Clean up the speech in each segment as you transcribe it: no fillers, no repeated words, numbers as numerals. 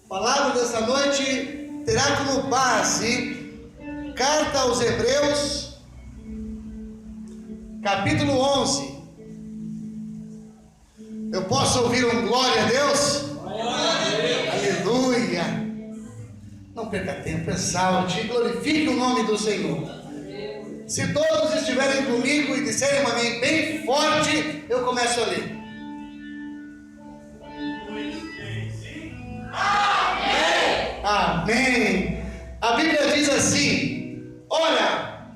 A palavra desta noite terá como base Carta aos Hebreus, capítulo 11. Eu posso ouvir um glória a Deus? Aleluia! Não perca tempo, exalte e glorifique o nome do Senhor. Se todos estiverem comigo e disserem um amém bem forte, eu começo a ler. Amém. A Bíblia diz assim: ora,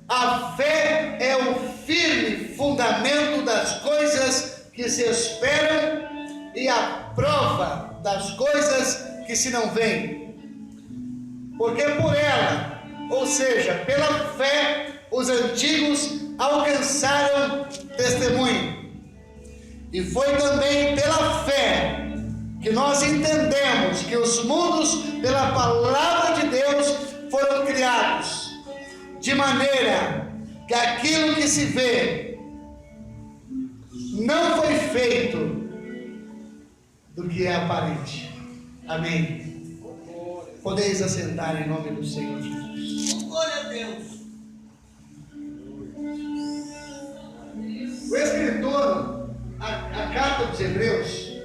a fé é o firme fundamento das coisas que se esperam e a prova das coisas que se não veem. Porque por ela, ou seja, pela fé, os antigos alcançaram testemunho. E foi também pela fé que nós entendemos que os mundos, pela palavra de Deus, foram criados, de maneira que aquilo que se vê não foi feito do que é aparente. Amém. Podeis assentar em nome do Senhor Jesus. Glória a Deus. O escritor, a carta dos Hebreus,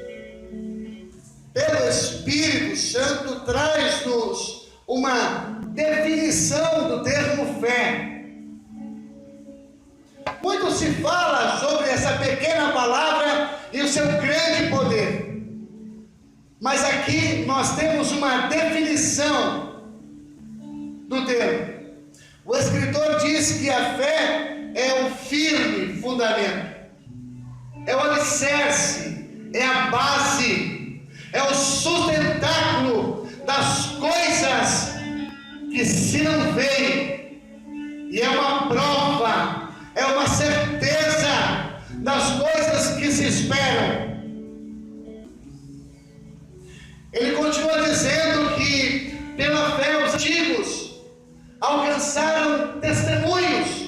pelo Espírito Santo, traz-nos uma definição do termo fé. Muito se fala sobre essa pequena palavra e o seu grande poder. Mas aqui nós temos uma definição do termo. O escritor diz que a fé é o firme fundamento, é o alicerce, é a base, é o sustentáculo das coisas que se não veem, e é uma prova, é uma certeza das coisas que se esperam. Ele continua dizendo que pela fé os antigos alcançaram testemunhos.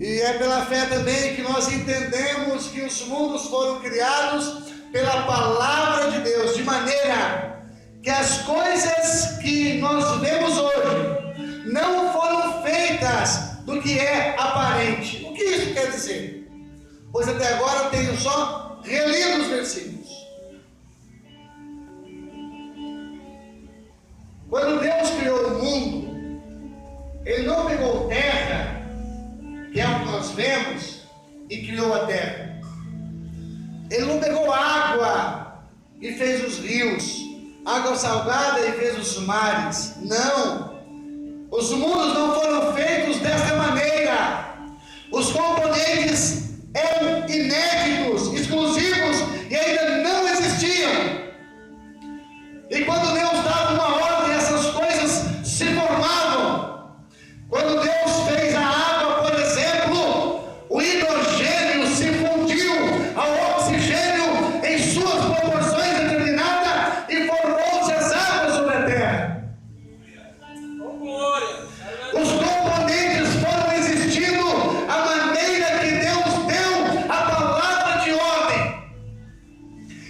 E é pela fé também que nós entendemos que os mundos foram criados pela palavra de Deus, de maneira que as coisas que nós vemos hoje não foram feitas do que é aparente. O que isso quer dizer? Pois até agora eu tenho só relido os versículos. Quando Deus criou o mundo, Ele não pegou terra, que é o que nós vemos, e criou a terra. Ele não pegou água e fez os rios, água salgada e fez os mares. Não. Os mundos não foram feitos desta maneira. Os componentes eram inéditos, exclusivos e ainda não existiam. E quando Deus dava uma ordem, essas coisas se formavam. Quando Deus fez a água, por exemplo, o hidrogênio se fundiu ao oxigênio em suas proporções determinadas e formou-se as águas sobre a terra. Os componentes foram existindo à maneira que Deus deu a palavra de ordem.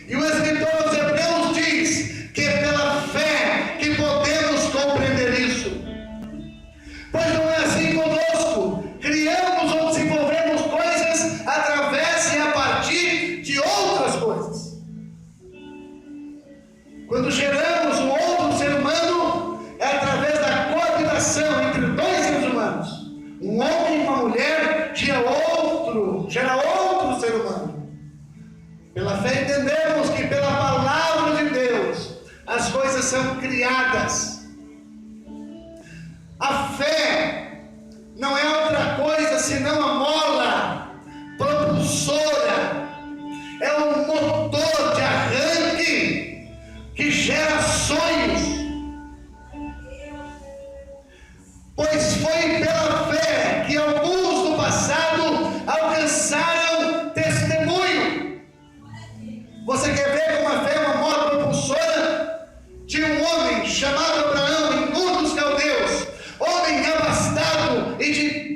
E o escritor aos Hebreus diz que é pela fé que podemos compreender isso. Pois não é assim conosco. Criamos ou desenvolvemos coisas através e a partir de outras coisas. Quando geramos um outro ser humano, é através da coabitação entre dois seres humanos. Um homem e uma mulher gera outro ser humano. Pela fé entendemos que pela palavra de Deus as coisas são criadas. A fé não é outra coisa senão a mola propulsora, é um motor de arranque que gera sonhos. Pois foi pela fé que alguns no passado alcançaram testemunho. Você quer ver como a fé é uma mola propulsora? Tinha um homem chamado Abraão em Ur dos Caldeus, homem abastado e de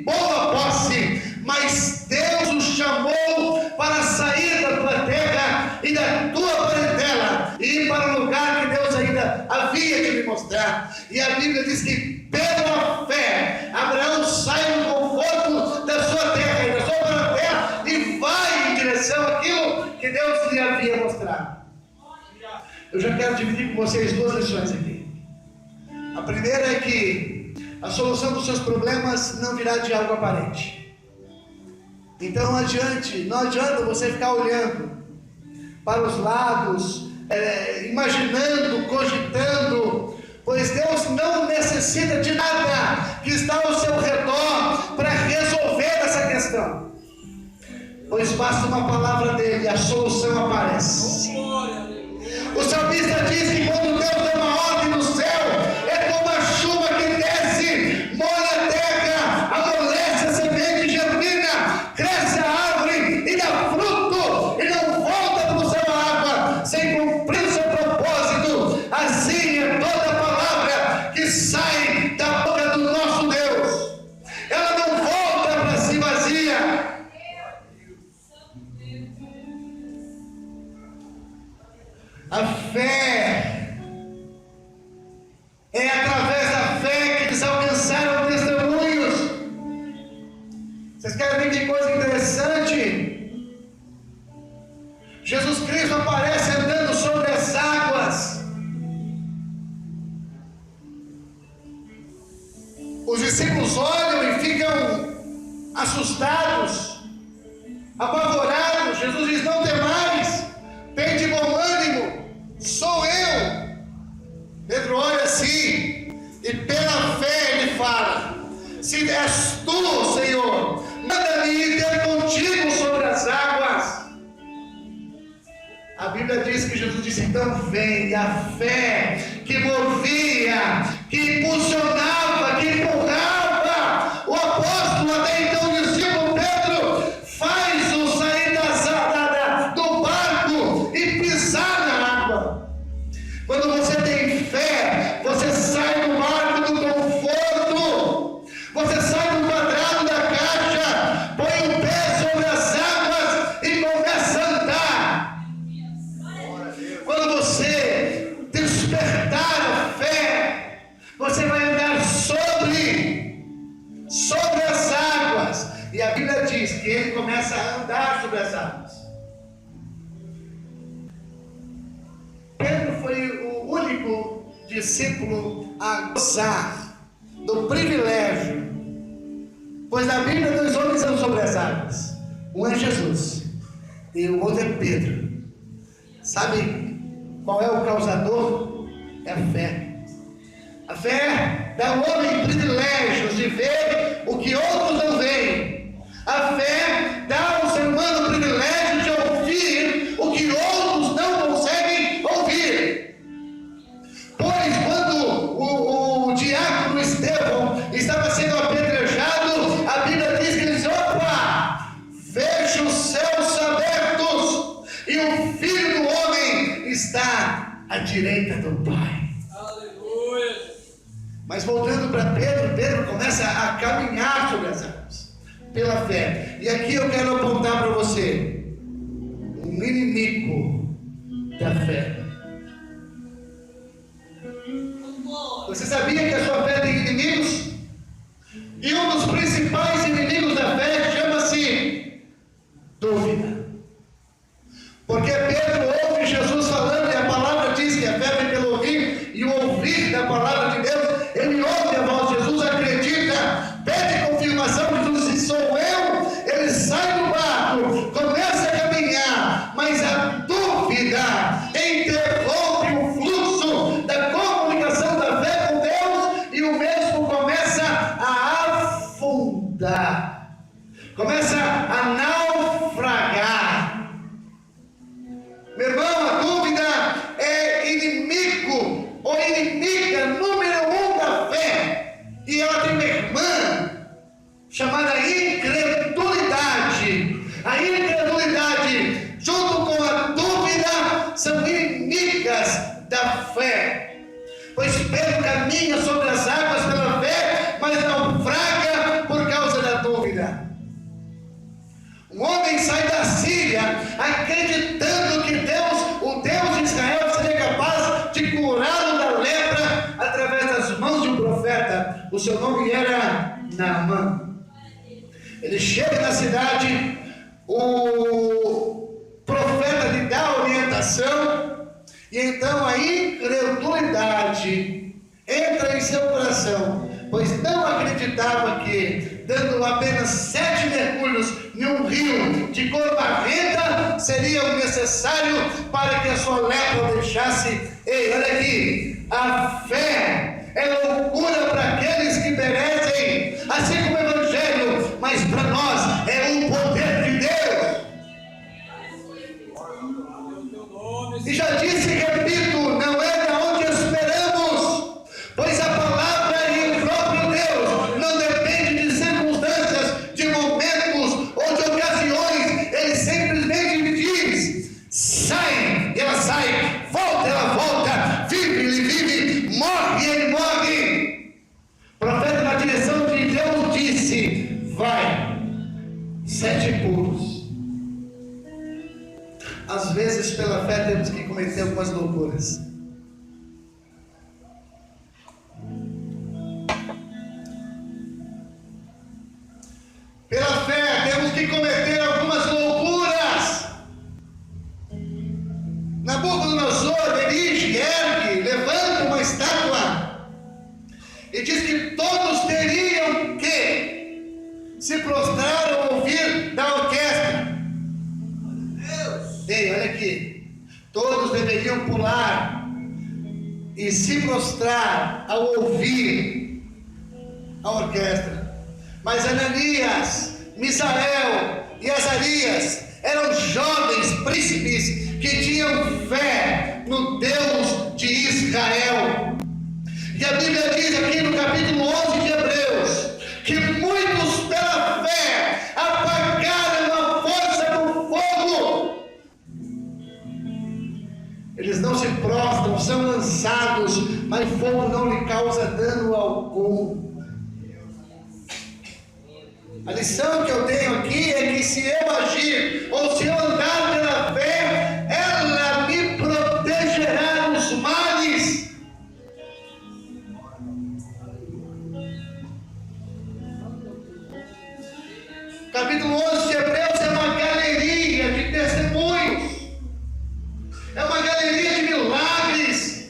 mostrar. E a Bíblia diz que pela fé, Abraão sai do conforto da sua terra e da sua parentela e vai em direção àquilo que Deus lhe havia mostrado. Eu já quero dividir com vocês duas lições aqui. A primeira é que a solução dos seus problemas não virá de algo aparente. Então não adianta você ficar olhando para os lados, imaginando, cogitando, pois Deus não necessita de nada que está ao seu redor para resolver essa questão. Pois basta uma palavra dele e a solução aparece. O salmista diz que quando Deus dá uma ordem no céu, é como a chuva que desce, molha a terra, amolece a semente, germina, cresce a árvore e dá fruto, e não volta do céu a água, sem cumprir o seu propósito. Assim é toda a palavra que sai da boca do nosso Deus. Ela não volta para si vazia. A fé é através da fé que eles alcançaram testemunhos. Vocês querem ver que coisa interessante? Jesus Cristo aparece andando sobre as águas. Os discípulos olham e ficam assustados, apavorados. Jesus diz: não temais, tem de bom ânimo, sou eu. Pedro olha assim e pela fé ele fala: se és tu, Senhor, manda-me ir ter contigo sobre as águas. A Bíblia diz que Jesus disse: então vem. E a fé que movia, que impulsionava, que empurrava o apóstolo, até então discípulo Pedro, faz-o sair do barco e pisar na água. Quando você tem fé, você sai do barco do conforto, você sai do quadrado da caixa, põe o pé sobre as águas e começa a andar. Quando você despertar a fé, você vai andar sobre as águas. E a Bíblia diz que ele começa a andar sobre as águas. Pedro foi o único discípulo a gozar do privilégio, pois na Bíblia dois homens andam sobre as águas. Um é Jesus e o outro é Pedro. Sabe qual é o causador? É a fé. A fé dá ao homem privilégios de ver o que outros não veem. A fé dá ao ser humano o privilégio de ouvir o que outros não conseguem ouvir. Pois quando o diácono Estevão estava sendo apedrejado, a Bíblia diz que ele disse: opa, vejo os céus abertos e o Filho do Homem está à direita do Pai. Aleluia. Mas voltando para Pedro, Pedro começa a caminhar sobre as águas pela fé. E aqui eu quero apontar para você um inimigo da fé. Você sabia que a sua fé tem inimigos? E um dos principais inimigos da fé chama-se dúvida. Porque Pedro ouve Jesus falando e a palavra diz que a fé vem pelo ouvir, e o ouvir da palavra de Deus, ele ouve a voz de Jesus, acredita, pede confirmação, Jesus diz: sou eu. Ele sai do barco, começa a caminhar, mas a dúvida interrompe o fluxo da comunicação da fé com Deus, e o mesmo começa a afundar. Naamã. Ele chega na cidade, o profeta lhe dá a orientação, e então a incredulidade entra em seu coração, pois não acreditava que, dando apenas 7 mergulhos em um rio de cor barrenta, seria o necessário para que a sua lepra o deixasse. Ei, olha aqui, a fé é loucura para aqueles que perecem, assim como o Evangelho, mas para nós é o poder de Deus. E já disse e repito, não é de onde esperamos, pois a palavra e o próprio Deus não depende de circunstâncias, de momentos ou de ocasiões. Ele simplesmente diz: sai, e ela sai, volta, ela volta, vive, ele vive, morre, ele morre. O profeta, na direção de Deus, disse: vai, 7 pulos. Às vezes, pela fé, temos que cometer algumas loucuras. Pela fé, temos que cometer algumas loucuras. Nabucodonosor dirige, ergue, levanta uma estátua e diz que todos teriam que se prostrar ao ouvir da orquestra. Ei, olha aqui, todos deveriam pular e se prostrar ao ouvir a orquestra. Mas Ananias, Misael e Azarias eram jovens príncipes que tinham fé no Deus de Israel. E a Bíblia diz aqui no capítulo 11 de Hebreus que muitos pela fé apagaram a força do fogo. Eles não se prostram, são lançados, mas o fogo não lhe causa dano algum. A lição que eu tenho aqui é que se eu agir ou se eu andar pela fé, ela me protegerá dos males. Capítulo 11 de Hebreus é uma galeria de testemunhos, é uma galeria de milagres.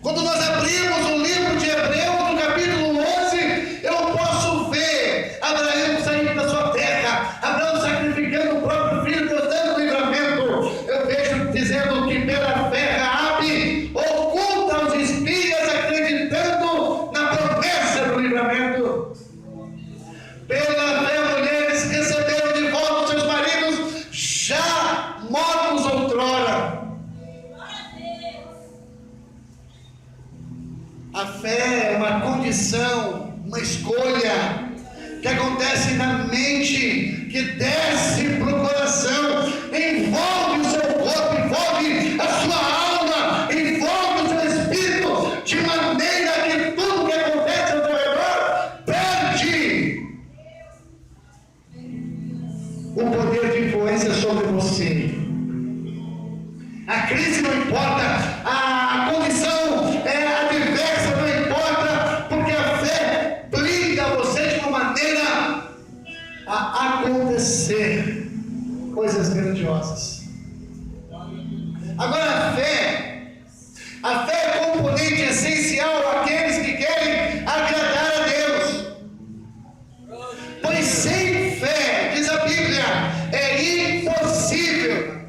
Quando nós abrimos o livro de Hebreus, no capítulo 11, eu posso ver Abraão saindo da sua terra, Abraão sacrificando o próprio filho, Deus dando livramento. Eu vejo dizendo que pela fé Raabe oculta os espias, acreditando na promessa do livramento. Pela fé, mulheres receberam de volta seus maridos já mortos outrora. A fé é uma condição, uma escolha que acontece na mente, que desce para o coração, envolve o seu corpo, envolve a sua alma, envolve o seu espírito, de maneira que tudo que acontece ao seu redor perde o poder de influência sobre você. A crise não importa, a condição é adversa, não importa, porque a fé blinda você de uma maneira a acontecer coisas grandiosas. Agora a fé é componente essencial àqueles que querem agradar a Deus. Pois sem fé, diz a Bíblia, é impossível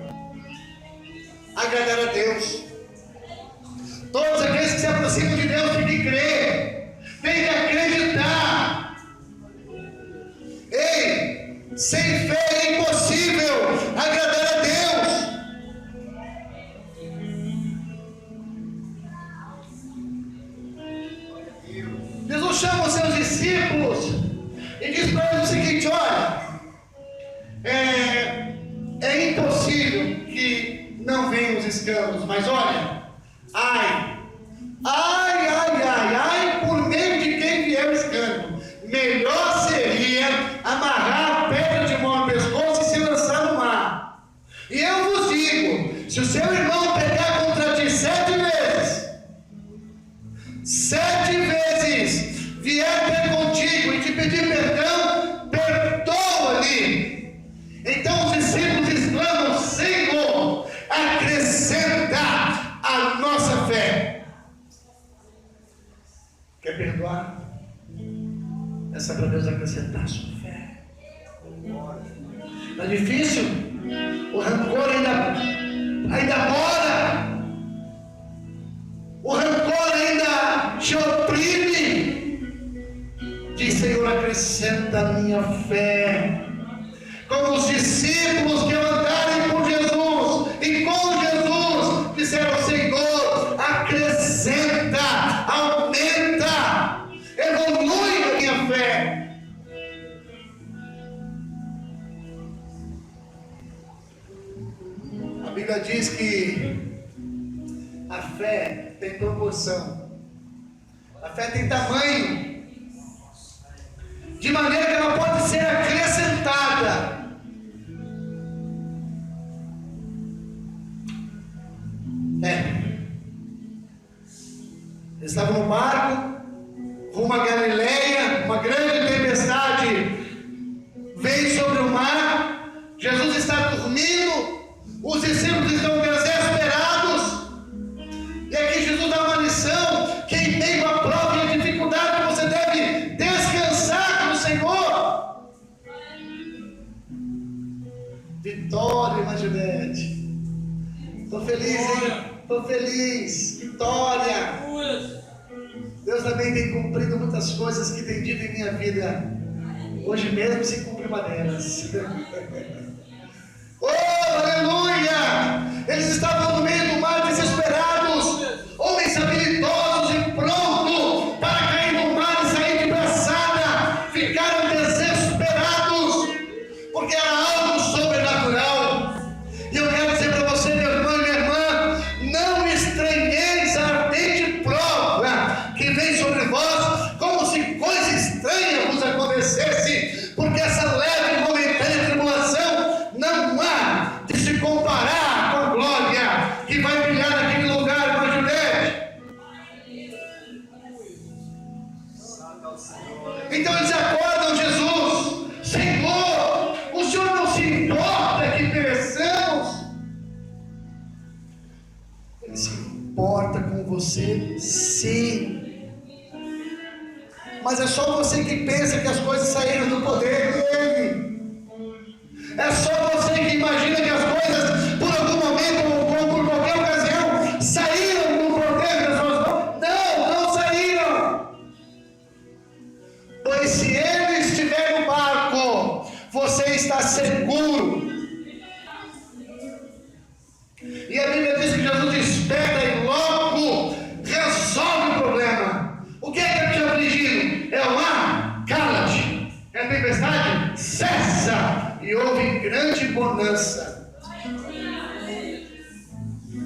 agradar a Deus. Todos aqueles que se aproximam de Deus têm que crer, têm que acreditar. Ei, sem fé é impossível agradar a Deus. Jesus chama os seus discípulos e diz para eles o seguinte: olha, é impossível que não venham os escândalos, mas olha, ai por meio de quem vier o escândalo, melhor seria amarrar a pedra de mão no pescoço e se lançar no mar. E eu vos digo, se o seu irmão pecar contra ti 7 vezes, vier ter contigo e te pedir perdão, perdoa-lhe. Então os discípulos exclamam: Senhor, acrescenta a nossa fé. Quer perdoar? Peça para Deus acrescentar a sua fé. Está difícil? O rancor ainda mora. O rancor ainda te oprime. Diz: Senhor, acrescenta a minha fé. Como os discípulos que andarem com Jesus e com Jesus disseram: Senhor, acrescenta, aumenta, evolui a minha fé. A Bíblia diz que a fé tem proporção, a fé tem tamanho, de maneira que ela pode ser acrescentada. Eles estavam no barco, rumo a Galileia, uma grande tempestade veio sobre o mar, Jesus está dormindo, os discípulos estão desesperados, e aqui Jesus dá uma lição, que em meio à prova e à dificuldade você deve descansar no Senhor. Vitória, irmã Juliette. Estou feliz, hein? Estou feliz. Vitória. Deus também tem cumprido muitas coisas que tem dito em minha vida. Hoje mesmo se cumpre uma delas. Oh, aleluia! Eles estavam no meio do mar desesperados, homens habilidosos e prontos para cair no mar e sair de braçada, ficaram desesperados, porque era algo sobrenatural. E eu quero dizer para você, meu irmão e minha irmã, não estranheis a ardente prova que vem sobre vós, como se coisa estranha vos acontecesse, porque essa leve e momentânea tribulação não há de se comparar com a glória que vai brilhar naquele lugar, irmã Juliette. Então eles acordam Jesus: Senhor, o Senhor não se importa que pereçamos? Ele se importa com você, sim. Mas é só você que pensa que as coisas saíram do poder dele. É só você que imagina que as coisas, por algum momento ou por qualquer ocasião, saíram do poder das suas mãos. Não saíram. Pois se ele estiver no barco, você está seguro. E a Bíblia diz que Jesus desperta e logo resolve o problema. O que é que te afligindo? É o mar? Cala-te. É a tempestade? Cessa. E houve grande bonança.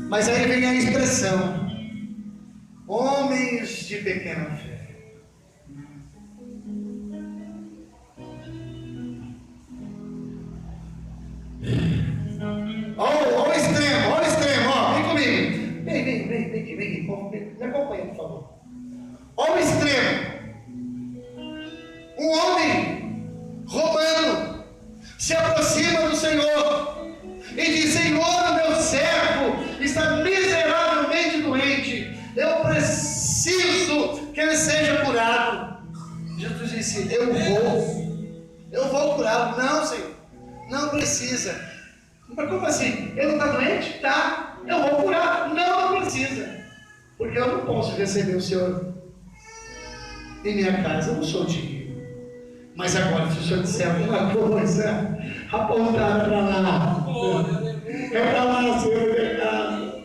Mas aí vem a expressão: homens de pequena fé. Olha o extremo, ó, vem comigo. Vem, me acompanha, por favor. Olha o extremo. Um homem romano se aproxima do Senhor e diz: Senhor, o meu servo está miseravelmente doente, eu preciso que ele seja curado. Jesus disse: eu vou curá-lo. Não, Senhor, não precisa. Mas como assim? Ele não está doente? Tá, eu vou curar. Não precisa, porque eu não posso receber o Senhor em minha casa, eu não sou digno. Mas agora, se o Senhor disser alguma coisa, apontar para lá, é para lá, Senhor, pecado.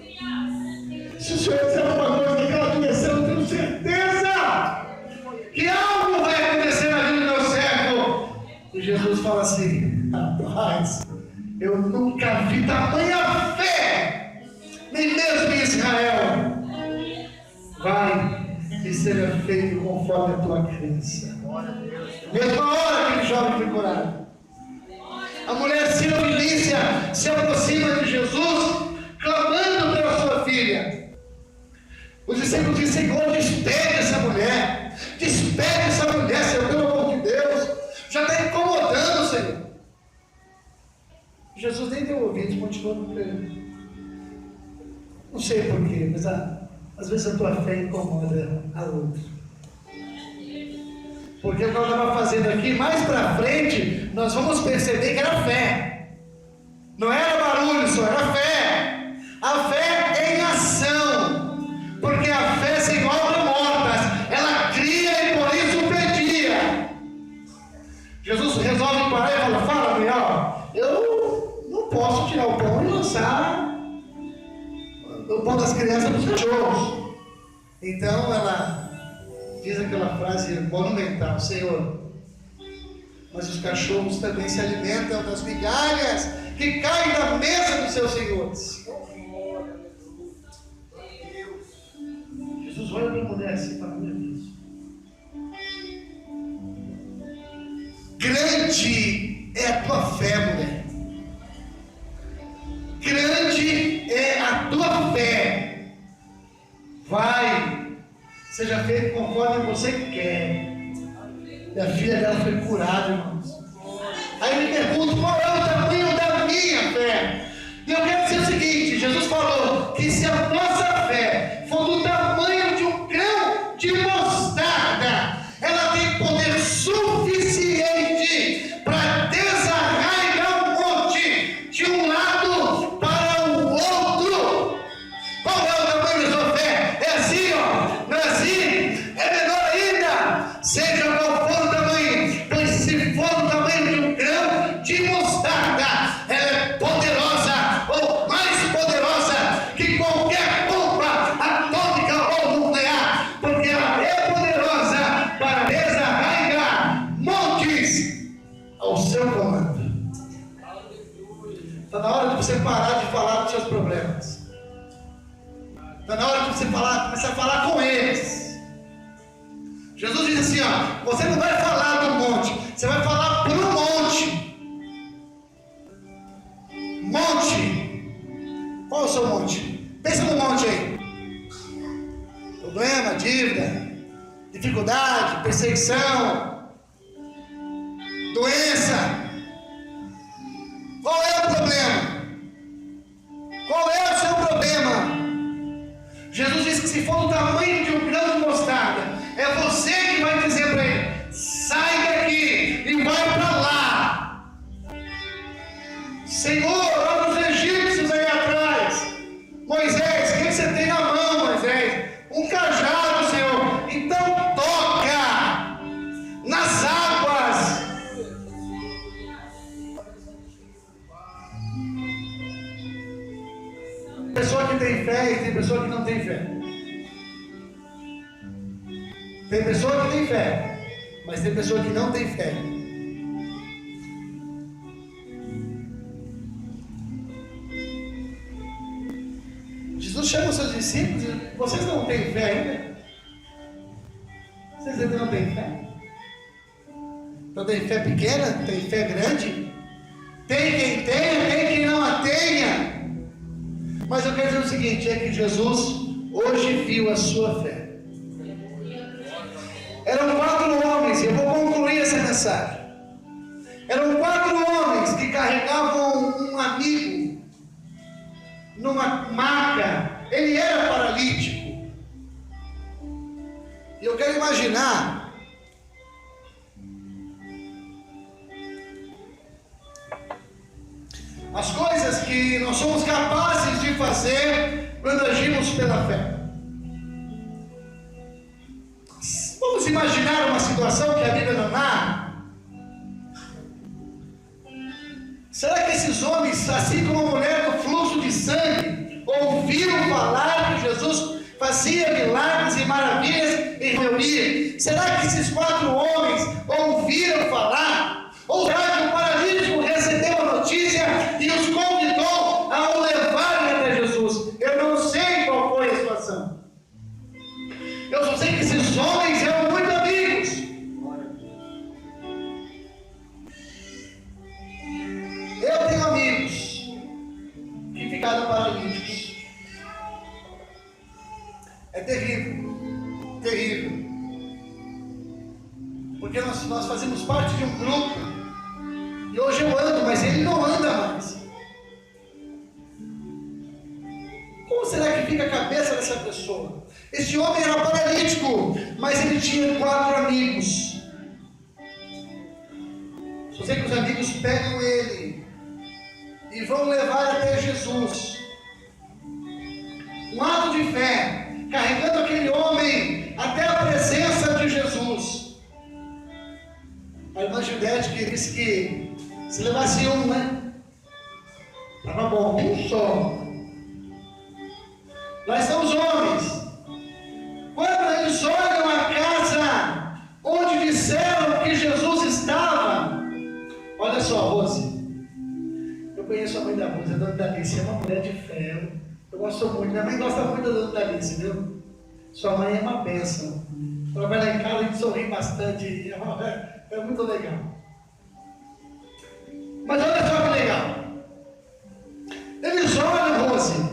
Se o Senhor disser alguma coisa naquela direção, eu tenho certeza que algo vai acontecer na vida do meu servo. E Jesus fala assim: rapaz, eu nunca vi tamanha fé, nem mesmo em Israel. Vai e seja feito conforme a tua crença. Mesma hora aquele jovem foi curado. A mulher Sírio-Fenícia se aproxima de Jesus, clamando pela sua filha. Os discípulos dizem: Senhor, despede essa mulher, despede Jesus nem deu ouvidos, continuou pregando. Não sei porquê, mas às vezes a tua fé incomoda a outra. Porque o que eu estava fazendo aqui, mais para frente, nós vamos perceber que era fé. Não era barulho só, era fé. A fé é em ação. Porque a fé sem obras mortas, ela cria e por isso pedia. Jesus resolve parar e fala: fala, melhor, eu não posso tirar o pão e lançar o pão das crianças para os cachorros. Então ela diz aquela frase monumental: Senhor, mas os cachorros também se alimentam das migalhas que caem da mesa dos seus senhores. Jesus olha para a mulher assim e fala: meu Deus, grande é a tua fé, mulher. Grande é a tua fé. Vai, seja feito conforme você quer. E a filha dela foi curada, irmãos. Aí eu me pergunto: qual é o tamanho da minha fé? E eu quero dizer o seguinte: Jesus falou que se a nossa fé for do tamanho de um grão de mostarda, ela tem poder suficiente para desarraigar um monte de um lado para o outro. Qual é o tamanho da sua fé? É assim, ó. Não é assim? É menor ainda. Seja qual for o tamanho, pois se for o tamanho de um grão de mostarda, ela é poderosa, ou mais poderosa que qualquer bomba atômica ou nuclear, porque ela é poderosa para desarraigar montes ao seu comando. Está na hora de você parar de falar dos seus problemas. Está na hora de você começar a falar com eles. Jesus diz assim: ó, você não vai falar do monte, você vai falar pro monte. Monte. Qual é o seu monte? Pensa no monte aí. Problema, dívida, dificuldade, perseguição, doença. Qual é o problema? Qual é o seu problema? Jesus disse que se for do tamanho de um grão de mostarda, é você que vai dizer para ele: sai daqui e vai para lá. Senhor, olha os egípcios aí atrás. Moisés, o que você tem na mão, Moisés? Um cajado, Senhor. Então toca nas águas. Tem pessoa que tem fé e tem pessoa que não tem fé. Tem pessoa que tem fé, mas tem pessoa que não tem fé. Jesus chama os seus discípulos e: vocês não têm fé ainda? Vocês ainda não têm fé? Então tem fé pequena, tem fé grande, tem quem tenha, tem quem não a tenha. Mas eu quero dizer o seguinte: é que Jesus hoje viu a sua fé. Eram 4 homens, e eu vou concluir essa mensagem. Eram 4 homens que carregavam um amigo numa maca. Ele era paralítico. E eu quero imaginar as coisas que nós somos capazes de fazer quando agimos pela fé. Vamos imaginar uma situação que a Bíblia não narra. Será que esses homens, assim como a mulher do fluxo de sangue, ouviram falar que Jesus fazia milagres e maravilhas em reunir? Será que esses 4 homens ouviram falar? Ou será que o paralítico recebeu a notícia e os convidou a o levarem até Jesus? Eu não sei qual foi a situação. Eu só sei que esses homens eram muito amigos. Eu tenho amigos que ficaram paralíticos. É terrível, terrível. Porque nós fazemos parte de um grupo. E hoje eu ando, mas ele não anda mais. Como será que fica a cabeça dessa pessoa? Esse homem era paralítico, mas ele tinha 4 amigos. Só sei que os amigos pegam ele e vão levar até Jesus. Um ato de fé, carregando aquele homem até a presença de Jesus. A irmã Juliette que disse que se levasse um, né? Estava bom, um só. Nós somos homens. Quando eles olham a casa onde disseram que Jesus estava, olha só, Rose. Eu conheço a mãe da Rose, a dona Dalice, é uma mulher de fé. Eu gosto muito. Minha mãe gosta muito da dona Dalice, viu? Sua mãe é uma bênção. Ela vai lá em casa e sorri bastante. É muito legal. Mas olha só que legal. Eles olham, Rose,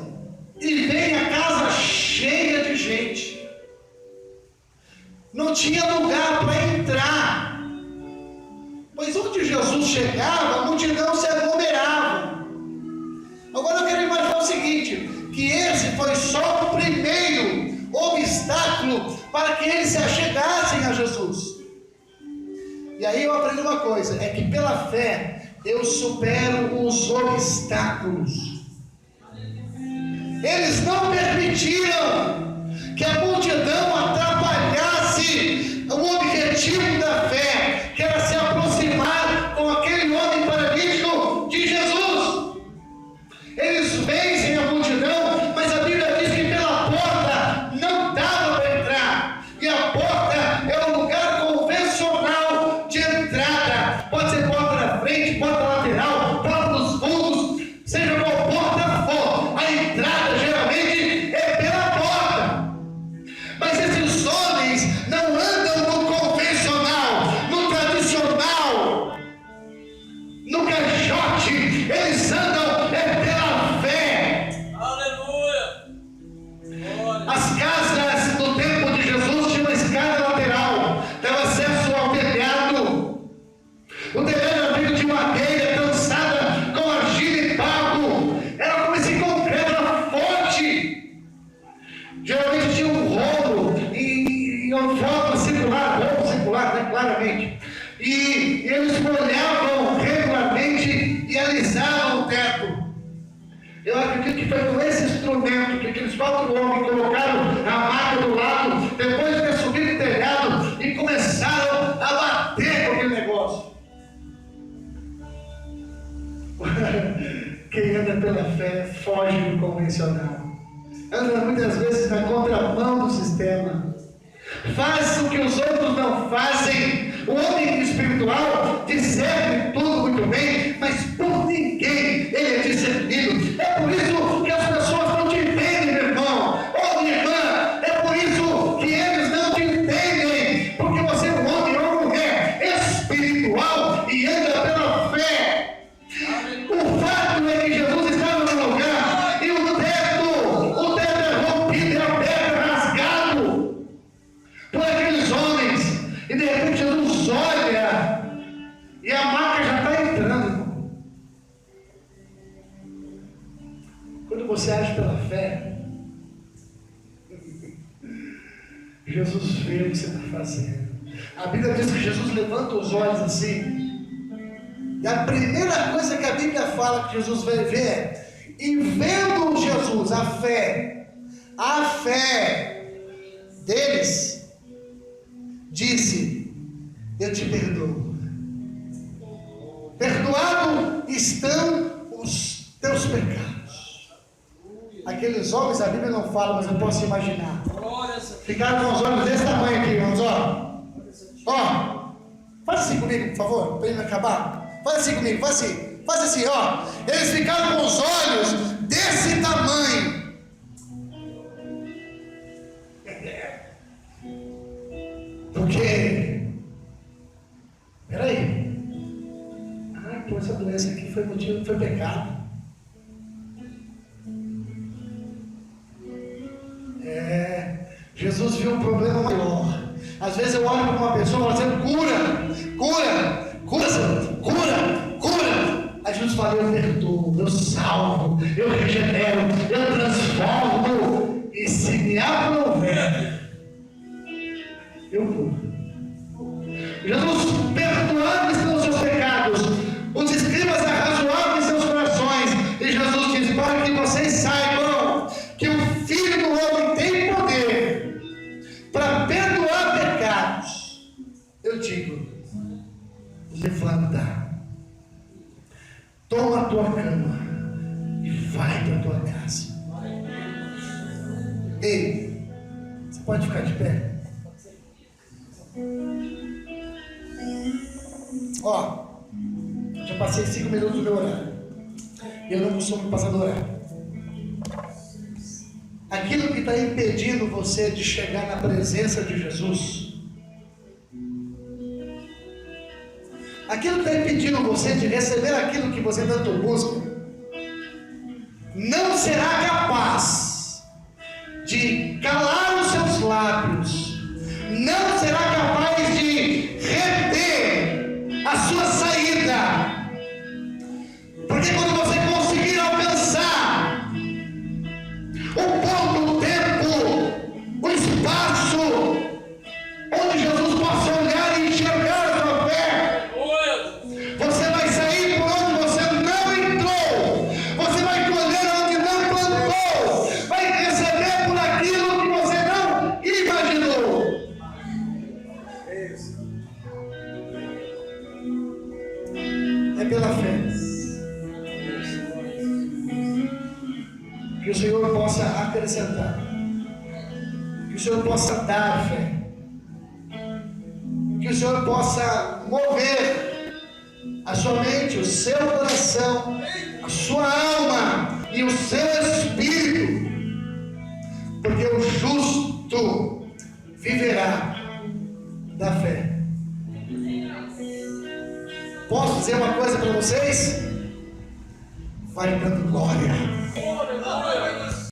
e vem a casa cheia de gente. Não tinha lugar para entrar. Pois onde Jesus chegava, a multidão se aglomerava. Agora eu quero imaginar o seguinte, que esse foi só o primeiro obstáculo para que eles se achegassem a Jesus. E aí eu aprendi uma coisa, é que pela fé eu supero os obstáculos. Eles não permitiram que a multidão atrapalhasse o objetivo da fé, que era se aproximar com aquele homem paralítico de Jesus. Eles vencem a multidão, mas a Bíblia diz que pela porta não dava para entrar. E a porta é um lugar convencional de entrada. Pode ser porta na frente, porta lateral, porta dos fundos, seja qual porta for. A entrada geralmente é pela porta. Mas esses homens não andam no convencional, no tradicional, no caixote. Eles andam pela fé. Aleluia! As casas do tempo de Jesus tinham uma escada lateral, dava acesso ao telhado. O telhado era feito de madeira, trançada com argila e barro. Era como esse concreto, era forte. Geralmente tinha um rolo em uma forma circular, rolo circular, né, claramente. E eles molhavam regularmente e alisavam o teto. Eu acredito que foi com esse instrumento que aqueles 4 homens colocaram a maca do lado, depois de ter subido o telhado e começaram a bater com aquele negócio. Quem anda pela fé foge do convencional. Anda muitas vezes na contramão do sistema. Faz o que os outros não fazem. O homem espiritual discerne tudo muito bem, mas por ninguém ele é discernido. É por isso que as pessoas não te entendem, meu irmão. Ô minha irmã, é por isso que eles não te entendem. Porque você é um homem ou uma mulher espiritual e anda pela fé. O fato é que Jesus estava no lugar e o teto é rompido, é aberto, é rasgado por aqueles homens. E de repente Jesus olha e a maca já está entrando, irmão. Quando você age pela fé, Jesus vê o que você está fazendo. A Bíblia diz que Jesus levanta os olhos assim. E a primeira coisa que a Bíblia fala que Jesus vai ver é: e vendo Jesus, a fé deles, disse: eu te perdoo. Perdoado estão os teus pecados. Aqueles homens, a Bíblia não fala, mas eu posso imaginar. Ficaram com os olhos desse tamanho aqui, irmãos, ó. Ó, faz assim comigo, por favor, para ele não acabar. Faz assim comigo, faz assim, ó. Eles ficaram com os olhos desse tamanho. Porque, peraí. Então essa doença aqui foi motivo, foi pecado. Jesus viu um problema maior. Às vezes eu olho para uma pessoa e falo assim: cura. Aí Jesus fala: eu perdoo, eu salvo, eu regenero, eu transformo. que vocês saibam que o Filho do Homem tem poder para perdoar pecados, eu digo: levanta, toma a tua cama e vai para a tua casa. Ei, você pode ficar de pé? Ó, já passei 5 minutos do meu horário. Eu não costumo passar do horário. Aquilo que está impedindo você de chegar na presença de Jesus, aquilo que está impedindo você de receber aquilo que você tanto busca, não será capaz de calar os seus lábios, não será capaz de reter a sua saída, porque quando você conseguir alcançar o ponto, o tempo, o espaço onde Jesus possa olhar e enxergar a sua fé, você vai sair por onde você não entrou, você vai colher onde não plantou, vai receber por aquilo que você não imaginou. É pela fé. Que o Senhor possa acrescentar, que o Senhor possa dar fé, que o Senhor possa mover a sua mente, o seu coração, a sua alma e o seu espírito, porque o justo viverá da fé. Posso dizer uma coisa para vocês? Vai dando glória.